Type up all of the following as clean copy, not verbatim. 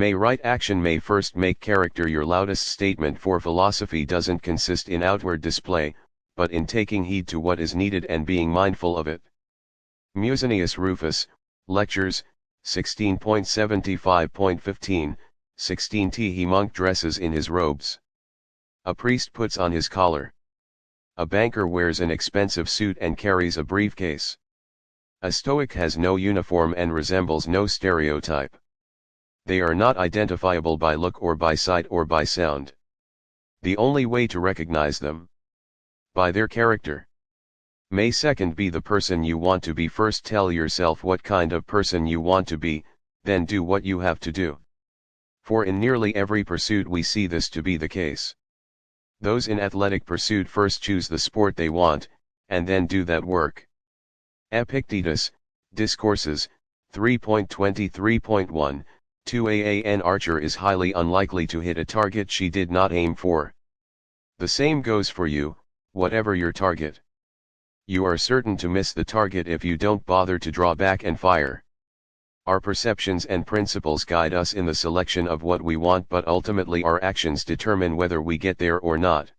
May right action may first make character your loudest statement, for philosophy doesn't consist in outward display, but in taking heed to what is needed and being mindful of it. Musonius Rufus, Lectures, 16.75.15, 16t. He monk dresses in his robes. A priest puts on his collar. A banker wears an expensive suit and carries a briefcase. A Stoic has no uniform and resembles no stereotype. They are not identifiable by look or by sight or by sound. The only way to recognize them? By their character. May 2nd. Be the person you want to be. First tell yourself what kind of person you want to be, then do what you have to do. For in nearly every pursuit we see this to be the case. Those in athletic pursuit first choose the sport they want, and then do that work. Epictetus, Discourses, 3.23.1, 2a. An archer is highly unlikely to hit a target she did not aim for. The same goes for you, whatever your target. You are certain to miss the target if you don't bother to draw back and fire. Our perceptions and principles guide us in the selection of what we want, but ultimately our actions determine whether we get there or not.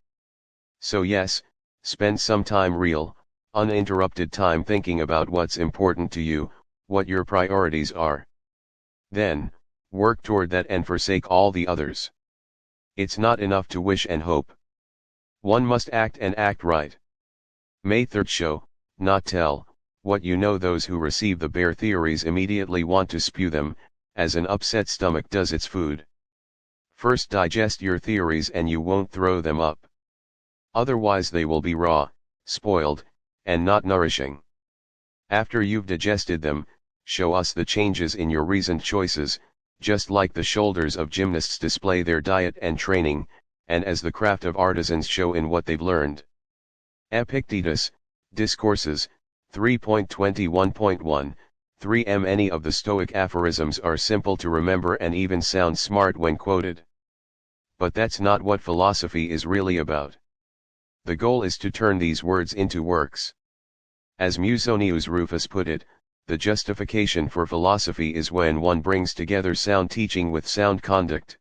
So yes, spend some time, real, uninterrupted time, thinking about what's important to you, what your priorities are. Then, work toward that and forsake all the others. It's not enough to wish and hope. One must act, and act right. May 3rd. Show, not tell, what you know. Those who receive the bare theories immediately want to spew them, as an upset stomach does its food. First digest your theories and you won't throw them up. Otherwise they will be raw, spoiled, and not nourishing. After you've digested them, show us the changes in your reasoned choices, just like the shoulders of gymnasts display their diet and training, and as the craft of artisans show in what they've learned. Epictetus, Discourses, 3.21.1, 3m. Many of the Stoic aphorisms are simple to remember and even sound smart when quoted. But that's not what philosophy is really about. The goal is to turn these words into works. As Musonius Rufus put it, the justification for philosophy is when one brings together sound teaching with sound conduct.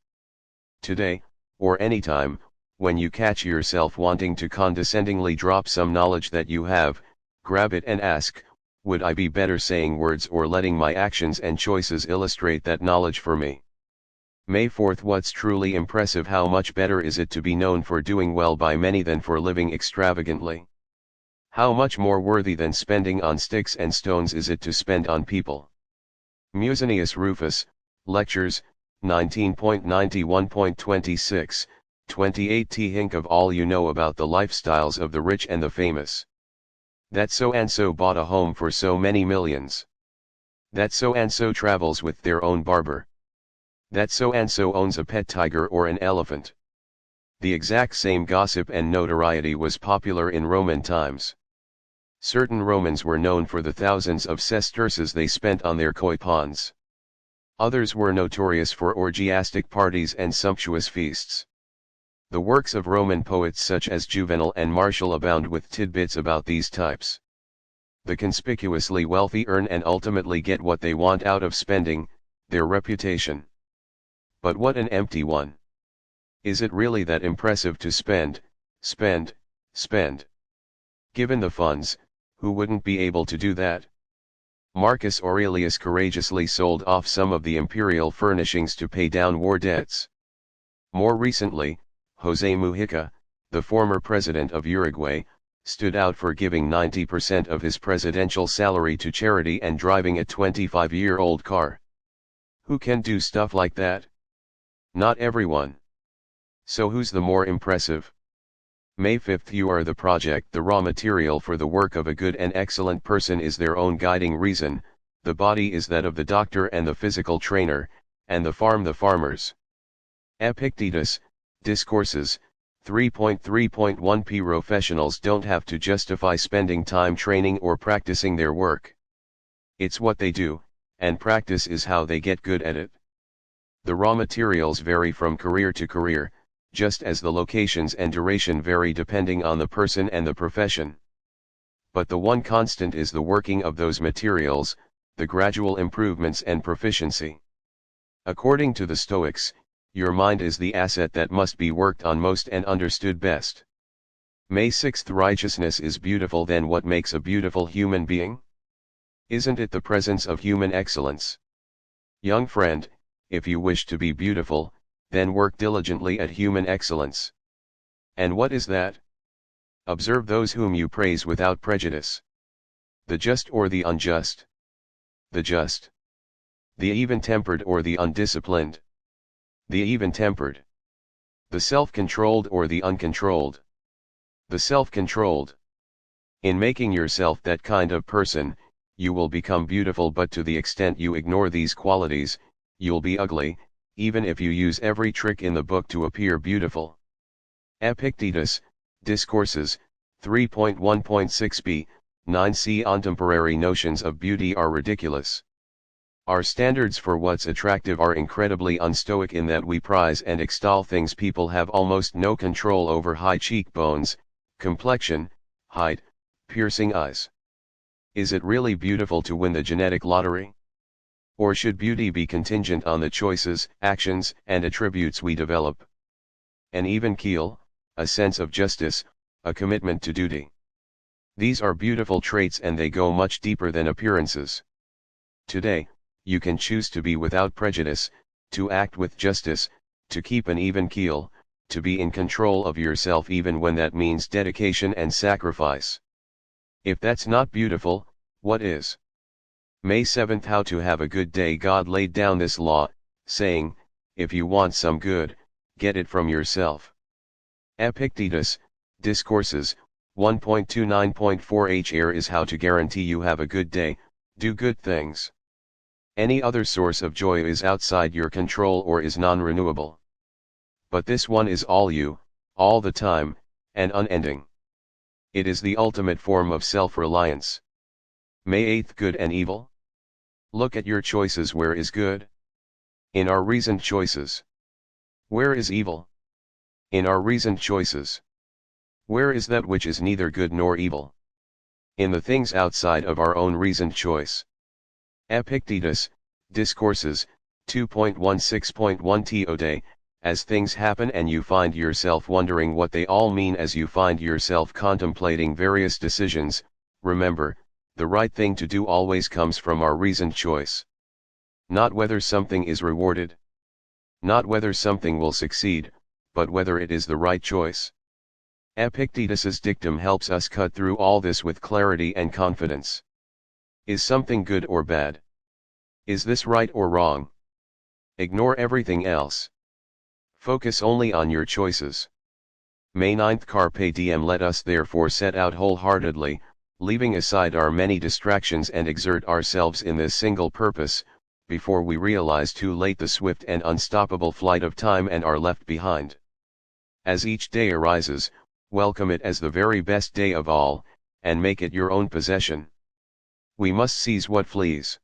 Today, or anytime, when you catch yourself wanting to condescendingly drop some knowledge that you have, grab it and ask, would I be better saying words or letting my actions and choices illustrate that knowledge for me? May 4th. What's truly impressive? How much better is it to be known for doing well by many than for living extravagantly? How much more worthy than spending on sticks and stones is it to spend on people? Musonius Rufus, Lectures, 19.91.26, 28t. Think of all you know about the lifestyles of the rich and the famous. That so-and-so bought a home for so many millions. That so-and-so travels with their own barber. That so-and-so owns a pet tiger or an elephant. The exact same gossip and notoriety was popular in Roman times. Certain Romans were known for the thousands of sesterces they spent on their koi ponds. Others were notorious for orgiastic parties and sumptuous feasts. The works of Roman poets such as Juvenal and Martial abound with tidbits about these types. The conspicuously wealthy earn and ultimately get what they want out of spending, their reputation. But what an empty one. Is it really that impressive to spend, spend, spend? Given the funds, who wouldn't be able to do that? Marcus Aurelius courageously sold off some of the imperial furnishings to pay down war debts. More recently, José Mujica, the former president of Uruguay, stood out for giving 90% of his presidential salary to charity and driving a 25-year-old car. Who can do stuff like that? Not everyone. So who's the more impressive? May 5th. You are the project. The raw material for the work of a good and excellent person is their own guiding reason. The body is that of the doctor and the physical trainer, and the farm the farmers. Epictetus, Discourses, 3.3.1. Professionals don't have to justify spending time training or practicing their work. It's what they do, and practice is how they get good at it. The raw materials vary from career to career, just as the locations and duration vary depending on the person and the profession. But the one constant is the working of those materials, the gradual improvements and proficiency. According to the Stoics, your mind is the asset that must be worked on most and understood best. May 6th. Righteousness is beautiful. Then what makes a beautiful human being? Isn't it the presence of human excellence? Young friend, if you wish to be beautiful, then work diligently at human excellence. And what is that? Observe those whom you praise without prejudice. The just or the unjust? The just. The even-tempered or the undisciplined? The even-tempered. The self-controlled or the uncontrolled? The self-controlled. In making yourself that kind of person, you will become beautiful, but to the extent you ignore these qualities, you'll be ugly, even if you use every trick in the book to appear beautiful. Epictetus, Discourses, 3.1.6b, 9c. Contemporary notions of beauty are ridiculous. Our standards for what's attractive are incredibly unstoic in that we prize and extol things people have almost no control over: high cheekbones, complexion, height, piercing eyes. Is it really beautiful to win the genetic lottery? Or should beauty be contingent on the choices, actions, and attributes we develop? An even keel, a sense of justice, a commitment to duty. These are beautiful traits, and they go much deeper than appearances. Today, you can choose to be without prejudice, to act with justice, to keep an even keel, to be in control of yourself even when that means dedication and sacrifice. If that's not beautiful, what is? May 7th. How to have a good day. God laid down this law, saying, if you want some good, get it from yourself. Epictetus, Discourses, 1.29.4. Here is how to guarantee you have a good day: do good things. Any other source of joy is outside your control or is non-renewable. But this one is all you, all the time, and unending. It is the ultimate form of self-reliance. May 8th. Good and evil. Look at your choices. Where is good? In our reasoned choices. Where is evil? In our reasoned choices. Where is that which is neither good nor evil? In the things outside of our own reasoned choice. Epictetus, Discourses, 2.16.1. Tode, as things happen and you find yourself wondering what they all mean, as you find yourself contemplating various decisions, remember, the right thing to do always comes from our reasoned choice. Not whether something is rewarded. Not whether something will succeed, but whether it is the right choice. Epictetus's dictum helps us cut through all this with clarity and confidence. Is something good or bad? Is this right or wrong? Ignore everything else. Focus only on your choices. May 9th. Carpe diem. Let us therefore set out wholeheartedly, leaving aside our many distractions, and exert ourselves in this single purpose, before we realize too late the swift and unstoppable flight of time and are left behind. As each day arises, welcome it as the very best day of all, and make it your own possession. We must seize what flees.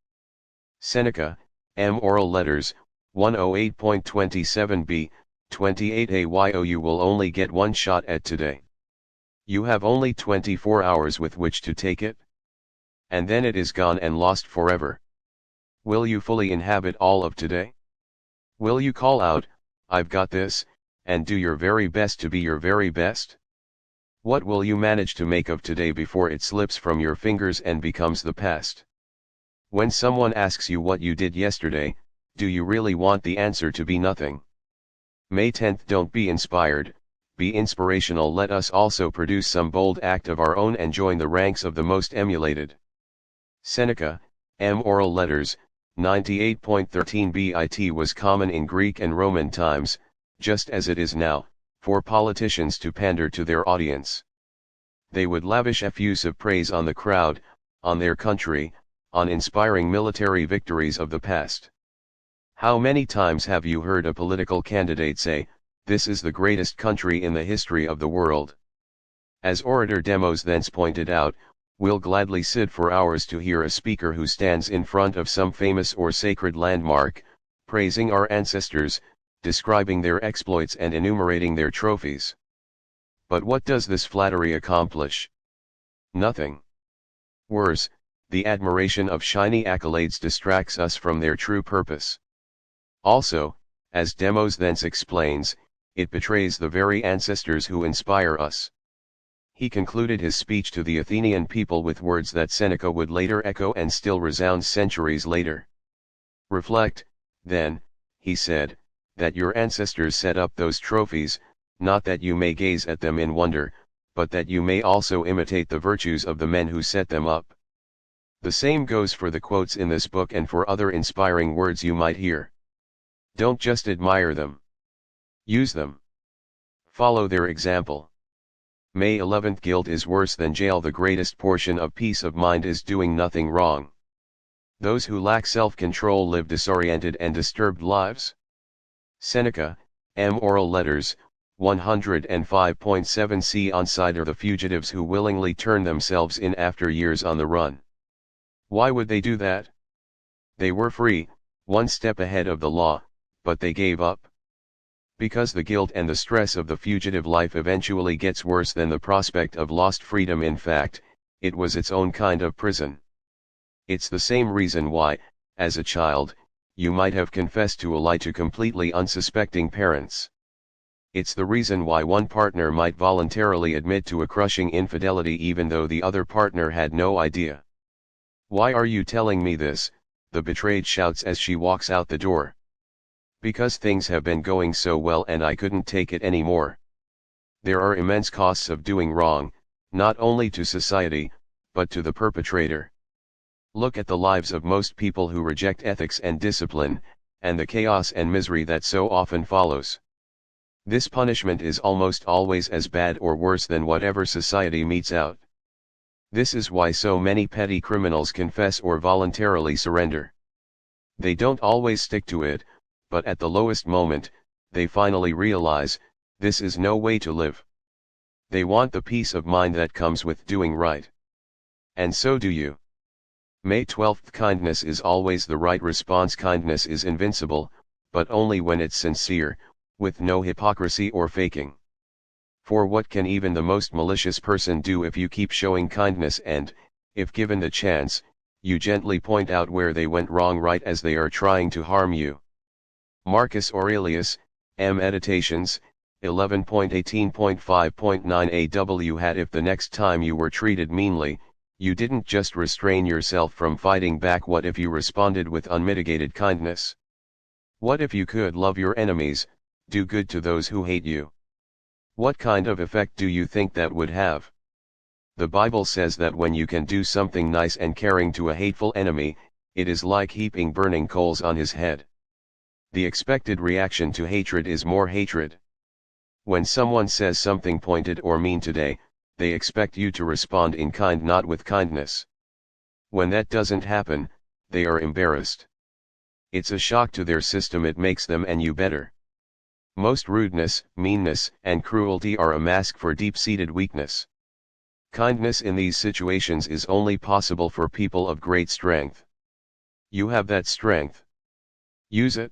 Seneca, M. Oral Letters, 108.27b, 28a. You will only get one shot at today. You have only 24 hours with which to take it. And then it is gone and lost forever. Will you fully inhabit all of today? Will you call out, I've got this, and do your very best to be your very best? What will you manage to make of today before it slips from your fingers and becomes the past? When someone asks you what you did yesterday, do you really want the answer to be nothing? May 10th. Don't be inspired, be inspirational. Let us also produce some bold act of our own and join the ranks of the most emulated. Seneca, M. Oral Letters, 98.13b. It was common in Greek and Roman times, just as it is now, for politicians to pander to their audience. They would lavish effusive praise on the crowd, on their country, on inspiring military victories of the past. How many times have you heard a political candidate say, "This is the greatest country in the history of the world"? As orator Demos thence pointed out, we'll gladly sit for hours to hear a speaker who stands in front of some famous or sacred landmark, praising our ancestors, describing their exploits and enumerating their trophies. But what does this flattery accomplish? Nothing. Worse, the admiration of shiny accolades distracts us from their true purpose. Also, as Demos thence explains, it betrays the very ancestors who inspire us. He concluded his speech to the Athenian people with words that Seneca would later echo and still resound centuries later. Reflect, then, he said, that your ancestors set up those trophies, not that you may gaze at them in wonder, but that you may also imitate the virtues of the men who set them up. The same goes for the quotes in this book and for other inspiring words you might hear. Don't just admire them. Use them. Follow their example. May 11th. Guilt is worse than jail. The greatest portion of peace of mind is doing nothing wrong. Those who lack self-control live disoriented and disturbed lives. Seneca, M. Oral Letters, 105.7. C. On side are the fugitives who willingly turn themselves in after years on the run. Why would they do that? They were free, one step ahead of the law, but they gave up. Because the guilt and the stress of the fugitive life eventually gets worse than the prospect of lost freedom. In fact, it was its own kind of prison. It's the same reason why, as a child, you might have confessed to a lie to completely unsuspecting parents. It's the reason why one partner might voluntarily admit to a crushing infidelity even though the other partner had no idea. Why are you telling me this? The betrayed shouts as she walks out the door. Because things have been going so well and I couldn't take it anymore. There are immense costs of doing wrong, not only to society, but to the perpetrator. Look at the lives of most people who reject ethics and discipline, and the chaos and misery that so often follows. This punishment is almost always as bad or worse than whatever society metes out. This is why so many petty criminals confess or voluntarily surrender. They don't always stick to it, but at the lowest moment, they finally realize, this is no way to live. They want the peace of mind that comes with doing right. And so do you. May 12th. Kindness is always the right response. Kindness is invincible, but only when it's sincere, with no hypocrisy or faking. For what can even the most malicious person do if you keep showing kindness and, if given the chance, you gently point out where they went wrong right as they are trying to harm you? Marcus Aurelius, M. Meditations, 11.18.5.9 AW had if the next time you were treated meanly, you didn't just restrain yourself from fighting back. What if you responded with unmitigated kindness? What if you could love your enemies, do good to those who hate you? What kind of effect do you think that would have? The Bible says that when you can do something nice and caring to a hateful enemy, it is like heaping burning coals on his head. The expected reaction to hatred is more hatred. When someone says something pointed or mean today, they expect you to respond in kind, not with kindness. When that doesn't happen, they are embarrassed. It's a shock to their system. It makes them and you better. Most rudeness, meanness, and cruelty are a mask for deep-seated weakness. Kindness in these situations is only possible for people of great strength. You have that strength. Use it.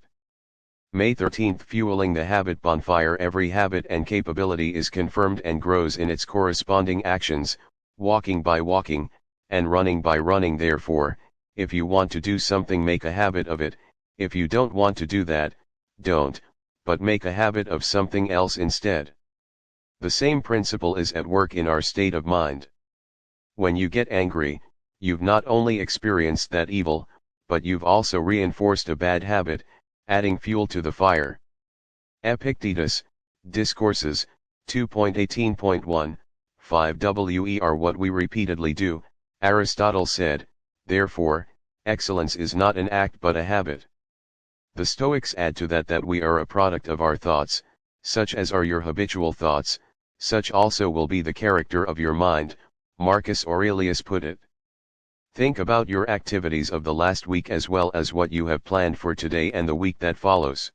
May 13th. Fueling the habit bonfire. Every habit and capability is confirmed and grows in its corresponding actions, walking by walking, and running by running. Therefore, if you want to do something, make a habit of it. If you don't want to do that, don't, but make a habit of something else instead. The same principle is at work in our state of mind. When you get angry, you've not only experienced that evil, but you've also reinforced a bad habit, adding fuel to the fire. Epictetus, Discourses, 2.18.1, 5 WER what we repeatedly do, Aristotle said, therefore, excellence is not an act but a habit. The Stoics add to that we are a product of our thoughts, such as are your habitual thoughts, such also will be the character of your mind, Marcus Aurelius put it. Think about your activities of the last week as well as what you have planned for today and the week that follows.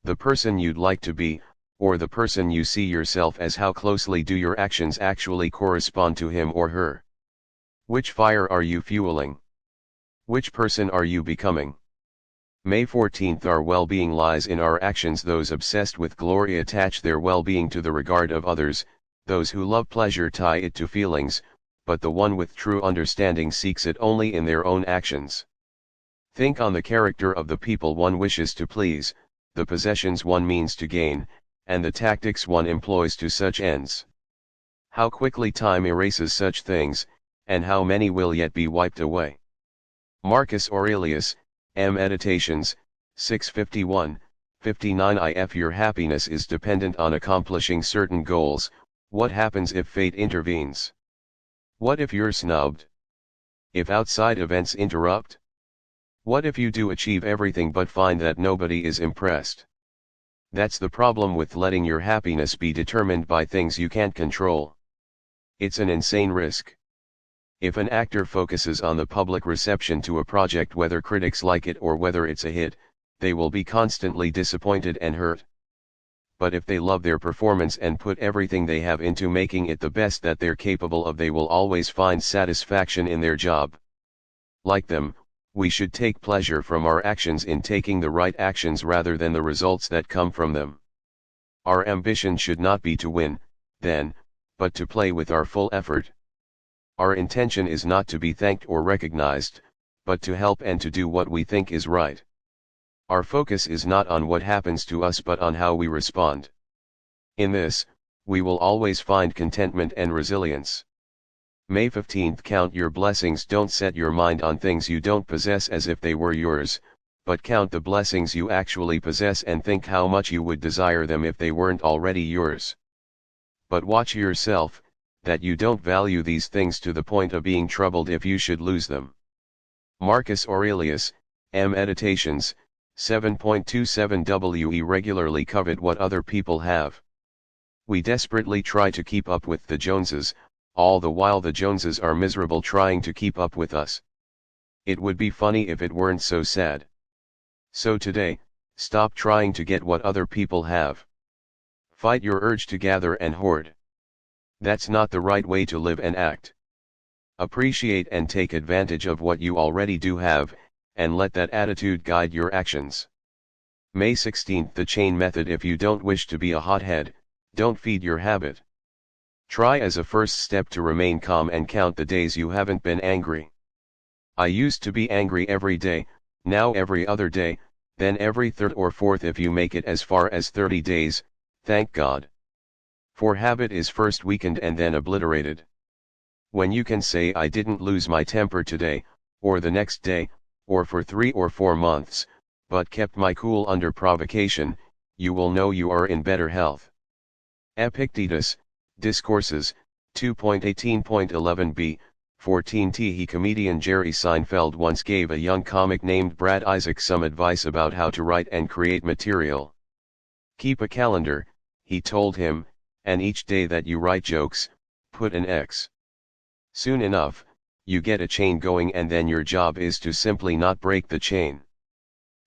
The person you'd like to be, or the person you see yourself as, how closely do your actions actually correspond to him or her? Which fire are you fueling? Which person are you becoming? May 14th. Our well-being lies in our actions. Those obsessed with glory attach their well-being to the regard of others, those who love pleasure tie it to feelings, but the one with true understanding seeks it only in their own actions. Think on the character of the people one wishes to please, the possessions one means to gain, and the tactics one employs to such ends. How quickly time erases such things, and how many will yet be wiped away. Marcus Aurelius, Meditations, 6:51, 59. If your happiness is dependent on accomplishing certain goals, what happens if fate intervenes? What if you're snubbed? If outside events interrupt? What if you do achieve everything but find that nobody is impressed? That's the problem with letting your happiness be determined by things you can't control. It's an insane risk. If an actor focuses on the public reception to a project, whether critics like it or whether it's a hit, they will be constantly disappointed and hurt. But if they love their performance and put everything they have into making it the best that they're capable of, they will always find satisfaction in their job. Like them, we should take pleasure from our actions in taking the right actions rather than the results that come from them. Our ambition should not be to win, then, but to play with our full effort. Our intention is not to be thanked or recognized, but to help and to do what we think is right. Our focus is not on what happens to us but on how we respond. In this, we will always find contentment and resilience. May 15th. Count your blessings. Don't set your mind on things you don't possess as if they were yours, but count the blessings you actually possess and think how much you would desire them if they weren't already yours. But watch yourself, that you don't value these things to the point of being troubled if you should lose them. Marcus Aurelius, Meditations, 7.27. We regularly covet what other people have. We desperately try to keep up with the Joneses, all the while the Joneses are miserable trying to keep up with us. It would be funny if it weren't so sad. So today, stop trying to get what other people have. Fight your urge to gather and hoard. That's not the right way to live and act. Appreciate and take advantage of what you already do have, and let that attitude guide your actions. May 16th. The chain method. If you don't wish to be a hothead, don't feed your habit. Try as a first step to remain calm and count the days you haven't been angry. I used to be angry every day, now every other day, then every third or fourth. If you make it as far as 30 days, thank God. For habit is first weakened and then obliterated. When you can say I didn't lose my temper today, or the next day, or for 3 or 4 months, but kept my cool under provocation, you will know you are in better health. Epictetus, Discourses, 2.18.11b, 14t. Comedian Jerry Seinfeld once gave a young comic named Brad Isaac some advice about how to write and create material. Keep a calendar, he told him, and each day that you write jokes, put an X. Soon enough, you get a chain going, and then your job is to simply not break the chain.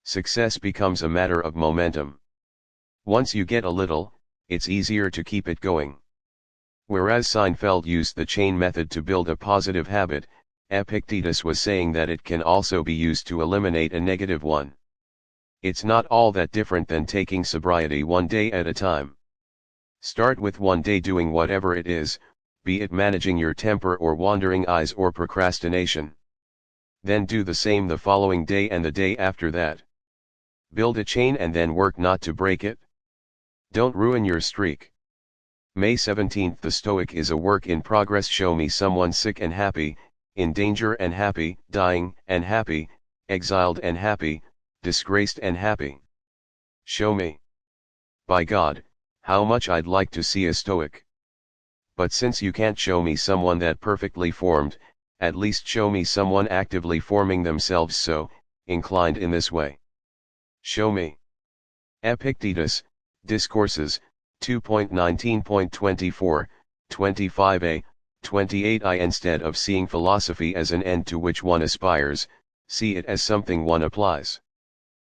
Success becomes a matter of momentum. Once you get a little, it's easier to keep it going. Whereas Seinfeld used the chain method to build a positive habit, Epictetus was saying that it can also be used to eliminate a negative one. It's not all that different than taking sobriety one day at a time. Start with one day doing whatever it is, be it managing your temper or wandering eyes or procrastination. Then do the same the following day and the day after that. Build a chain and then work not to break it. Don't ruin your streak. May 17th. The Stoic is a work in progress. Show me someone sick and happy, in danger and happy, dying and happy, exiled and happy, disgraced and happy. Show me. By God, how much I'd like to see a Stoic. But since you can't show me someone that perfectly formed, at least show me someone actively forming themselves so, inclined in this way. Show me. Epictetus, Discourses, 2.19.24, 25a, 28i. Instead of seeing philosophy as an end to which one aspires, see it as something one applies.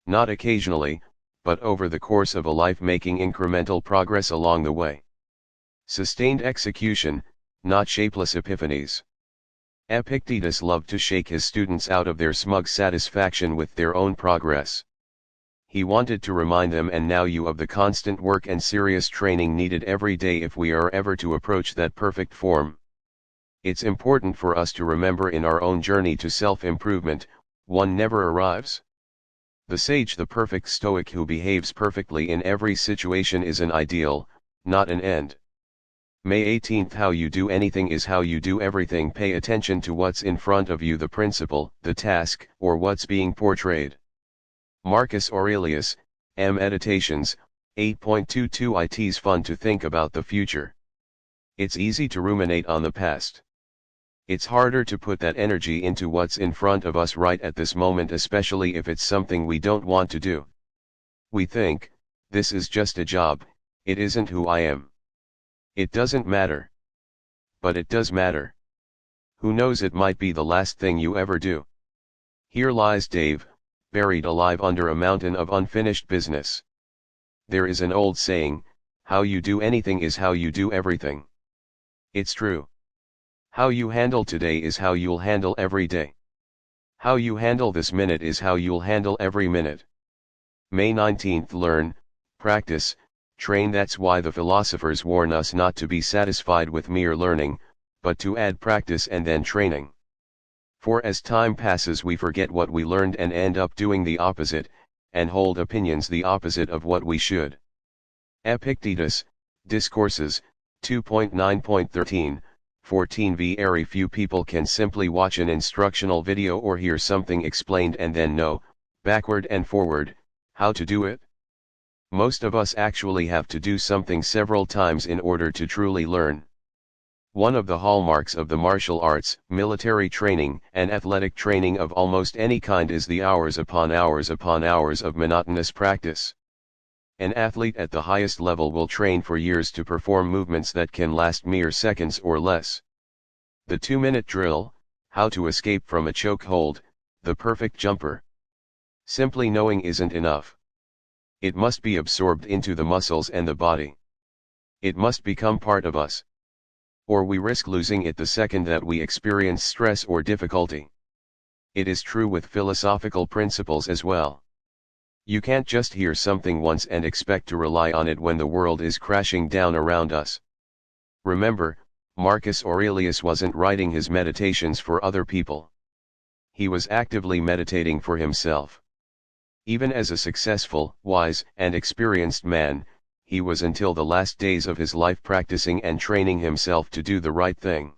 Not occasionally, but over the course of a life, making incremental progress along the way. Sustained execution, not shapeless epiphanies. Epictetus loved to shake his students out of their smug satisfaction with their own progress. He wanted to remind them and now you of the constant work and serious training needed every day if we are ever to approach that perfect form. It's important for us to remember in our own journey to self-improvement, one never arrives? The sage, the perfect Stoic who behaves perfectly in every situation, is an ideal, not an end. May 18th. How you do anything is how you do everything. Pay attention to what's in front of you, the principle, the task, or what's being portrayed. Marcus Aurelius, Meditations, 8.22. It's fun to think about the future. It's easy to ruminate on the past. It's harder to put that energy into what's in front of us right at this moment, especially if it's something we don't want to do. We think, this is just a job, it isn't who I am. It doesn't matter. But it does matter. Who knows, it might be the last thing you ever do. Here lies Dave, buried alive under a mountain of unfinished business. There is an old saying, how you do anything is how you do everything. It's true. How you handle today is how you'll handle every day. How you handle this minute is how you'll handle every minute. May 19th. Learn, practice, train. That's why the philosophers warn us not to be satisfied with mere learning, but to add practice and then training. For as time passes we forget what we learned and end up doing the opposite, and hold opinions the opposite of what we should. Epictetus, Discourses, 2.9.13, 14. Very few people can simply watch an instructional video or hear something explained and then know, backward and forward, how to do it. Most of us actually have to do something several times in order to truly learn. One of the hallmarks of the martial arts, military training, and athletic training of almost any kind is the hours upon hours upon hours of monotonous practice. An athlete at the highest level will train for years to perform movements that can last mere seconds or less. The 2-minute drill, how to escape from a chokehold, the perfect jumper. Simply knowing isn't enough. It must be absorbed into the muscles and the body. It must become part of us. Or we risk losing it the second that we experience stress or difficulty. It is true with philosophical principles as well. You can't just hear something once and expect to rely on it when the world is crashing down around us. Remember, Marcus Aurelius wasn't writing his meditations for other people. He was actively meditating for himself. Even as a successful, wise, and experienced man, he was until the last days of his life practicing and training himself to do the right thing.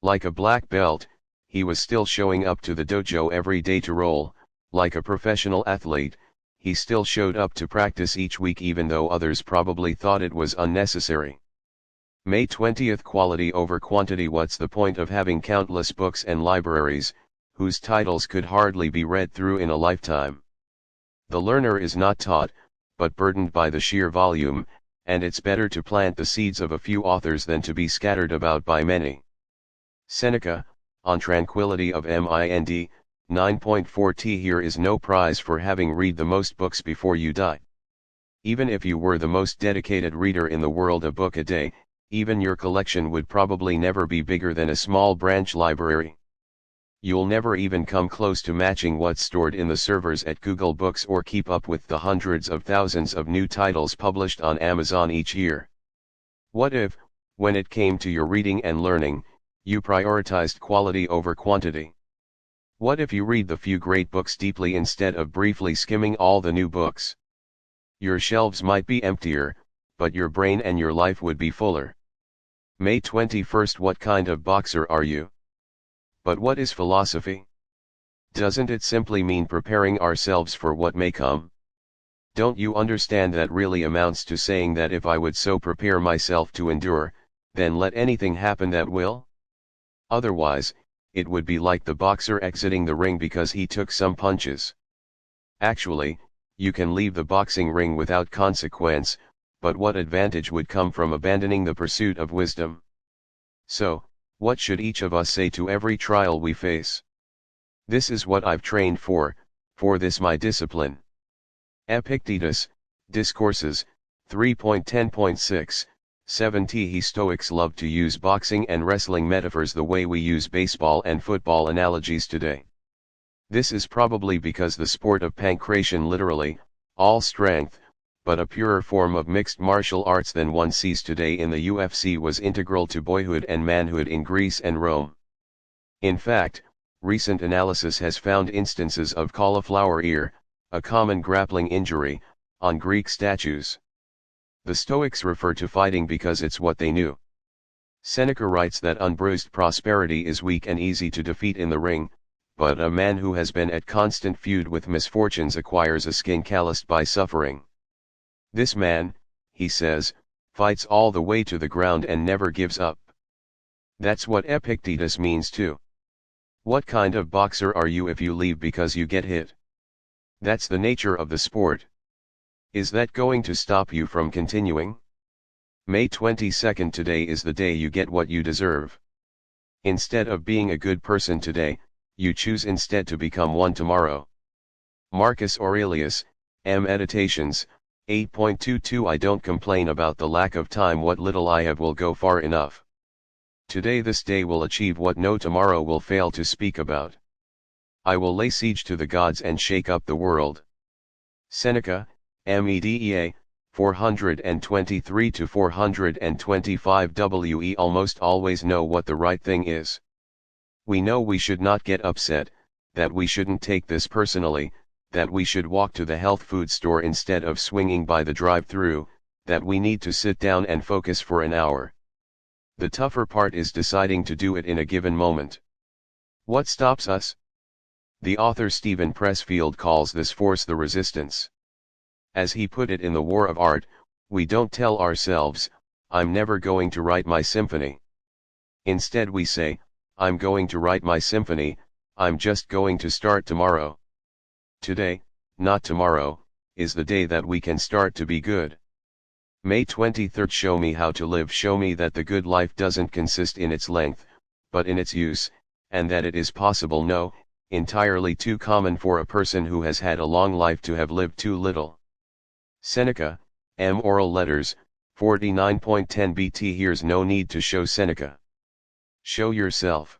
Like a black belt, he was still showing up to the dojo every day to roll. Like a professional athlete, he still showed up to practice each week even though others probably thought it was unnecessary. May 20th. Quality over quantity. What's the point of having countless books and libraries, whose titles could hardly be read through in a lifetime? The learner is not taught, but burdened by the sheer volume, and it's better to plant the seeds of a few authors than to be scattered about by many. Seneca, On Tranquility of Mind, 9.4. Here is no prize for having read the most books before you die. Even if you were the most dedicated reader in the world, a book a day, even your collection would probably never be bigger than a small branch library. You'll never even come close to matching what's stored in the servers at Google Books or keep up with the hundreds of thousands of new titles published on Amazon each year. What if, when it came to your reading and learning, you prioritized quality over quantity? What if you read the few great books deeply instead of briefly skimming all the new books? Your shelves might be emptier, but your brain and your life would be fuller. May 21st. What kind of boxer are you? But what is philosophy? Doesn't it simply mean preparing ourselves for what may come? Don't you understand that really amounts to saying that if I would so prepare myself to endure, then let anything happen that will? Otherwise, it would be like the boxer exiting the ring because he took some punches. Actually, you can leave the boxing ring without consequence, but what advantage would come from abandoning the pursuit of wisdom? So, what should each of us say to every trial we face? This is what I've trained for this my discipline. Epictetus, Discourses, 3.10.6, 7. Stoics love to use boxing and wrestling metaphors the way we use baseball and football analogies today. This is probably because the sport of pankration, literally, all strength, but a purer form of mixed martial arts than one sees today in the UFC, was integral to boyhood and manhood in Greece and Rome. In fact, recent analysis has found instances of cauliflower ear, a common grappling injury, on Greek statues. The Stoics refer to fighting because it's what they knew. Seneca writes that unbruised prosperity is weak and easy to defeat in the ring, but a man who has been at constant feud with misfortunes acquires a skin calloused by suffering. This man, he says, fights all the way to the ground and never gives up. That's what Epictetus means too. What kind of boxer are you if you leave because you get hit? That's the nature of the sport. Is that going to stop you from continuing? May 22nd. Today is the day you get what you deserve. Instead of being a good person today, you choose instead to become one tomorrow. Marcus Aurelius, Meditations, 8.22. I don't complain about the lack of time. What little I have will go far enough. Today this day will achieve what no tomorrow will fail to speak about. I will lay siege to the gods and shake up the world. Seneca, Medea, 423 to 425. We almost always know what the right thing is. We know we should not get upset, that we shouldn't take this personally, that we should walk to the health food store instead of swinging by the drive-thru, that we need to sit down and focus for an hour. The tougher part is deciding to do it in a given moment. What stops us? The author Stephen Pressfield calls this force the resistance. As he put it in The War of Art, we don't tell ourselves, I'm never going to write my symphony. Instead we say, I'm going to write my symphony, I'm just going to start tomorrow. Today, not tomorrow, is the day that we can start to be good. May 23rd. Show me how to live. Show me that the good life doesn't consist in its length, but in its use, and that it is possible. No, entirely too common for a person who has had a long life to have lived too little. Seneca, Oral Letters, 49.10 bt. Here's no need to show Seneca. Show yourself.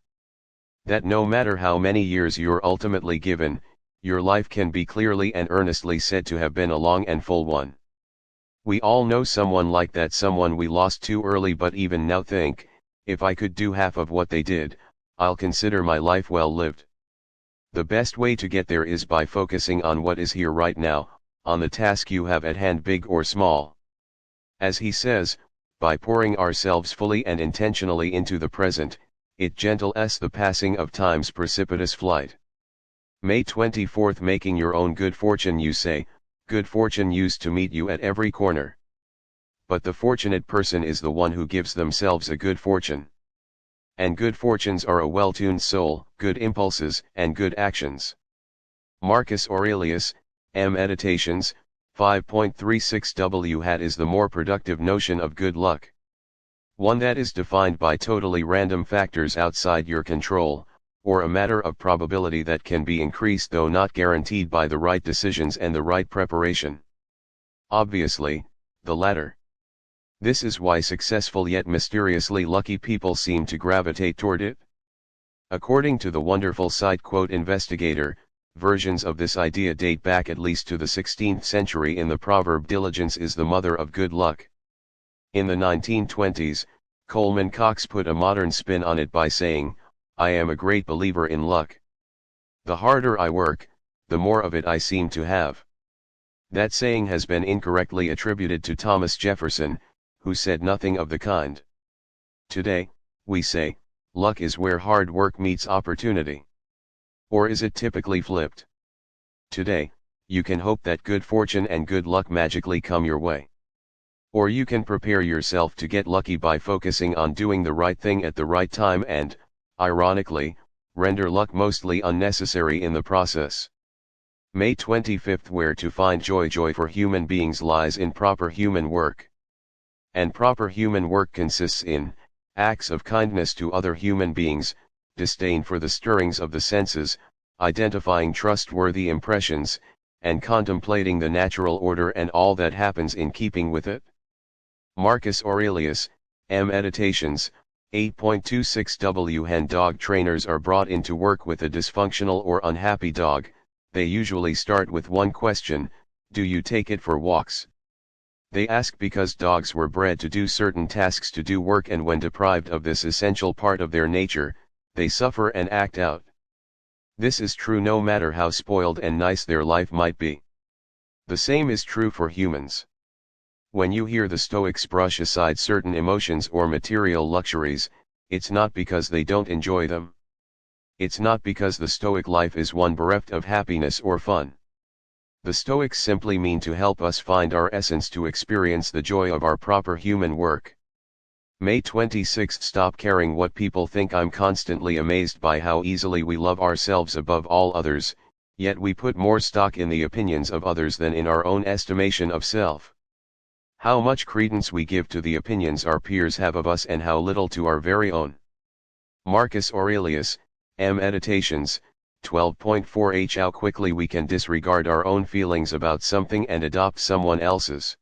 That no matter how many years you're ultimately given, your life can be clearly and earnestly said to have been a long and full one. We all know someone like that, someone we lost too early, but even now think, if I could do half of what they did, I'll consider my life well lived. The best way to get there is by focusing on what is here right now, on the task you have at hand, big or small. As he says, by pouring ourselves fully and intentionally into the present, it gentles the passing of time's precipitous flight. May 24th. Making your own good fortune. You say, good fortune used to meet you at every corner. But the fortunate person is the one who gives themselves a good fortune. And good fortunes are a well-tuned soul, good impulses, and good actions. Marcus Aurelius, Meditations, 5.36. Hat is the more productive notion of good luck. One that is defined by totally random factors outside your control, or a matter of probability that can be increased though not guaranteed by the right decisions and the right preparation. Obviously, the latter. This is why successful yet mysteriously lucky people seem to gravitate toward it. According to the wonderful site Investigator, versions of this idea date back at least to the 16th century in the proverb diligence is the mother of good luck. In the 1920s, Coleman Cox put a modern spin on it by saying, I am a great believer in luck. The harder I work, the more of it I seem to have. That saying has been incorrectly attributed to Thomas Jefferson, who said nothing of the kind. Today, we say, luck is where hard work meets opportunity. Or is it typically flipped? Today, you can hope that good fortune and good luck magically come your way. Or you can prepare yourself to get lucky by focusing on doing the right thing at the right time and, ironically, render luck mostly unnecessary in the process. May 25th. Where to find joy. Joy for human beings lies in proper human work. And proper human work consists in acts of kindness to other human beings, disdain for the stirrings of the senses, identifying trustworthy impressions, and contemplating the natural order and all that happens in keeping with it. Marcus Aurelius, Meditations, 8.26. When dog trainers are brought into work with a dysfunctional or unhappy dog, they usually start with one question: do you take it for walks? They ask because dogs were bred to do certain tasks, to do work, and when deprived of this essential part of their nature, they suffer and act out. This is true no matter how spoiled and nice their life might be. The same is true for humans. When you hear the Stoics brush aside certain emotions or material luxuries, it's not because they don't enjoy them. It's not because the Stoic life is one bereft of happiness or fun. The Stoics simply mean to help us find our essence, to experience the joy of our proper human work. May 26. Stop caring what people think. I'm constantly amazed by how easily we love ourselves above all others, yet we put more stock in the opinions of others than in our own estimation of self. How much credence we give to the opinions our peers have of us and how little to our very own. Marcus Aurelius, Meditations, 12.4. How quickly we can disregard our own feelings about something and adopt someone else's.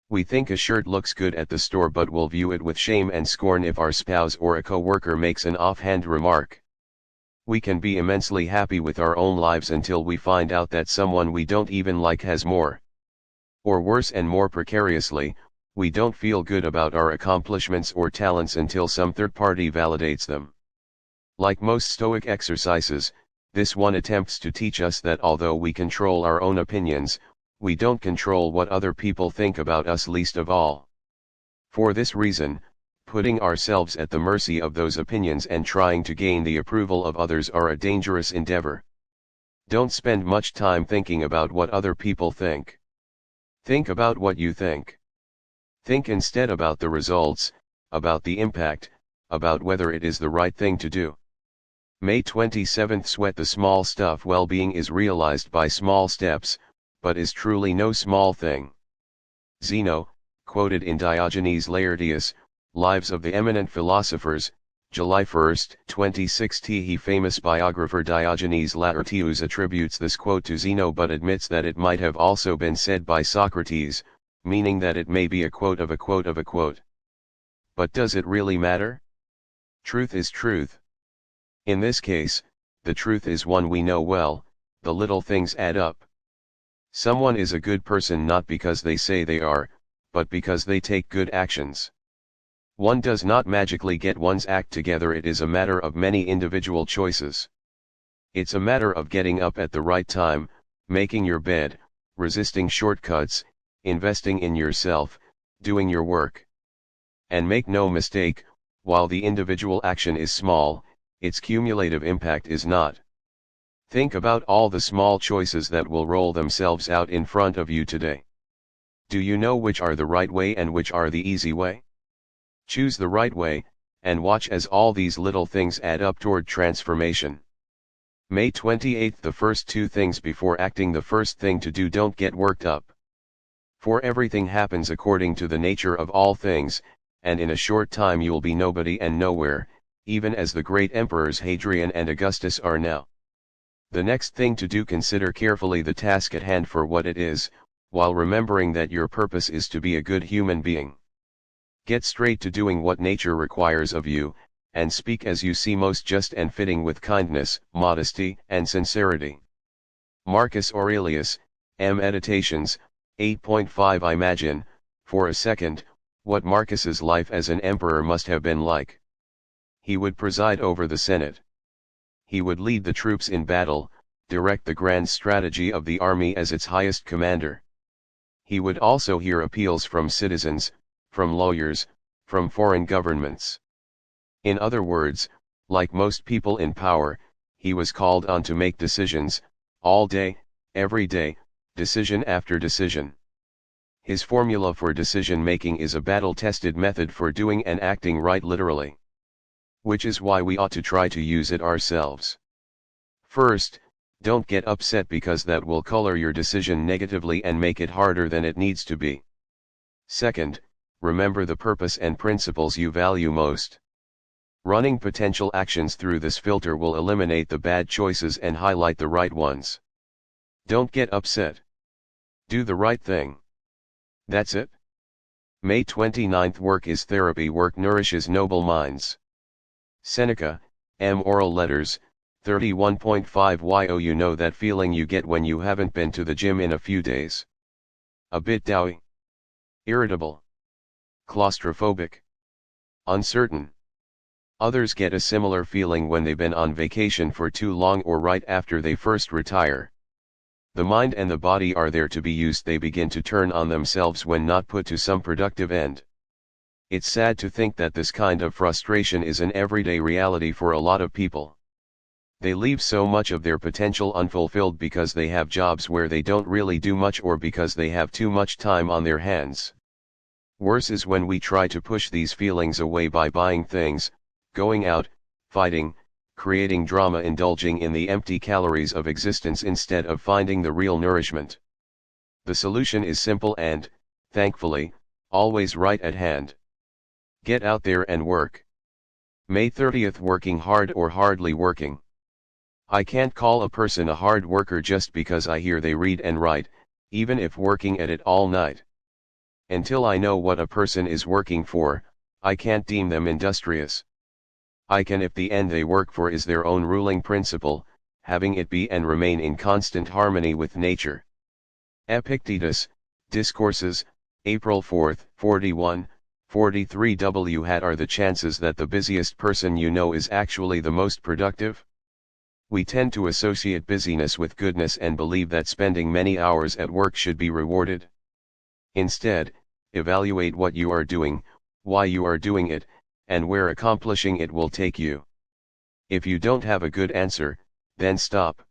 We think a shirt looks good at the store but will view it with shame and scorn if our spouse or a co-worker makes an offhand remark. We can be immensely happy with our own lives until we find out that someone we don't even like has more. Or worse and more precariously, we don't feel good about our accomplishments or talents until some third party validates them. Like most Stoic exercises, this one attempts to teach us that although we control our own opinions, we don't control what other people think about us, least of all. For this reason, putting ourselves at the mercy of those opinions and trying to gain the approval of others are a dangerous endeavor. Don't spend much time thinking about what other people think. Think about what you think. Think instead about the results, about the impact, about whether it is the right thing to do. May 27. Sweat the small stuff. Well-being is realized by small steps, but is truly no small thing. Zeno, quoted in Diogenes Laertius, Lives of the Eminent Philosophers, July 1, 2016. He famous biographer Diogenes Laertius attributes this quote to Zeno but admits that it might have also been said by Socrates, meaning that it may be a quote of a quote of a quote. But does it really matter? Truth is truth. In this case, the truth is one we know well: the little things add up. Someone is a good person not because they say they are, but because they take good actions. One does not magically get one's act together. It is a matter of many individual choices. It's a matter of getting up at the right time, making your bed, resisting shortcuts, investing in yourself, doing your work. And make no mistake, while the individual action is small, its cumulative impact is not. Think about all the small choices that will roll themselves out in front of you today. Do you know which are the right way and which are the easy way? Choose the right way, and watch as all these little things add up toward transformation. May 28. The first two things before acting. The first thing to do: don't get worked up. For everything happens according to the nature of all things, and in a short time you'll be nobody and nowhere, even as the great emperors Hadrian and Augustus are now. The next thing to do: consider carefully the task at hand for what it is, while remembering that your purpose is to be a good human being. Get straight to doing what nature requires of you, and speak as you see most just and fitting, with kindness, modesty, and sincerity. Marcus Aurelius, Meditations, 8.5. Imagine, for a second, what Marcus's life as an emperor must have been like. He would preside over the Senate. He would lead the troops in battle, direct the grand strategy of the army as its highest commander. He would also hear appeals from citizens, from lawyers, from foreign governments. In other words, like most people in power, he was called on to make decisions, all day, every day, decision after decision. His formula for decision-making is a battle-tested method for doing and acting right, literally. Which is why we ought to try to use it ourselves. First, don't get upset because that will color your decision negatively and make it harder than it needs to be. Second, remember the purpose and principles you value most. Running potential actions through this filter will eliminate the bad choices and highlight the right ones. Don't get upset. Do the right thing. That's it. May 29. Work is therapy. Work nourishes noble minds. Seneca, Oral Letters, 31.5. Yo, you know that feeling you get when you haven't been to the gym in a few days? A bit doughy, irritable, claustrophobic, uncertain, Others get a similar feeling when they've been on vacation for too long or right after they first retire. The mind and the body are there to be used. They begin to turn on themselves when not put to some productive end. It's sad to think that this kind of frustration is an everyday reality for a lot of people. They leave so much of their potential unfulfilled because they have jobs where they don't really do much or because they have too much time on their hands. Worse is when we try to push these feelings away by buying things, going out, fighting, creating drama, indulging in the empty calories of existence instead of finding the real nourishment. The solution is simple and, thankfully, always right at hand. Get out there and work. May 30th. Working hard or hardly working. I can't call a person a hard worker just because I hear they read and write, even if working at it all night. Until I know what a person is working for, I can't deem them industrious. I can if the end they work for is their own ruling principle, having it be and remain in constant harmony with nature. Epictetus, Discourses, April 4, 41, 43. What are the chances that the busiest person you know is actually the most productive? We tend to associate busyness with goodness and believe that spending many hours at work should be rewarded. Instead, evaluate what you are doing, why you are doing it, and where accomplishing it will take you. If you don't have a good answer, then stop.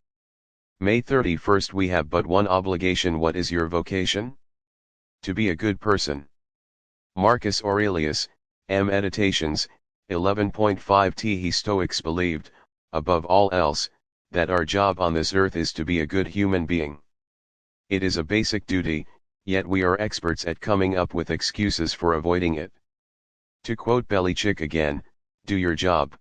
May 31st. We have but one obligation. What is your vocation? To be a good person. Marcus Aurelius, Meditations, 11.5. He Stoics believed, above all else, that our job on this earth is to be a good human being. It is a basic duty, yet we are experts at coming up with excuses for avoiding it. To quote Belichick again, do your job.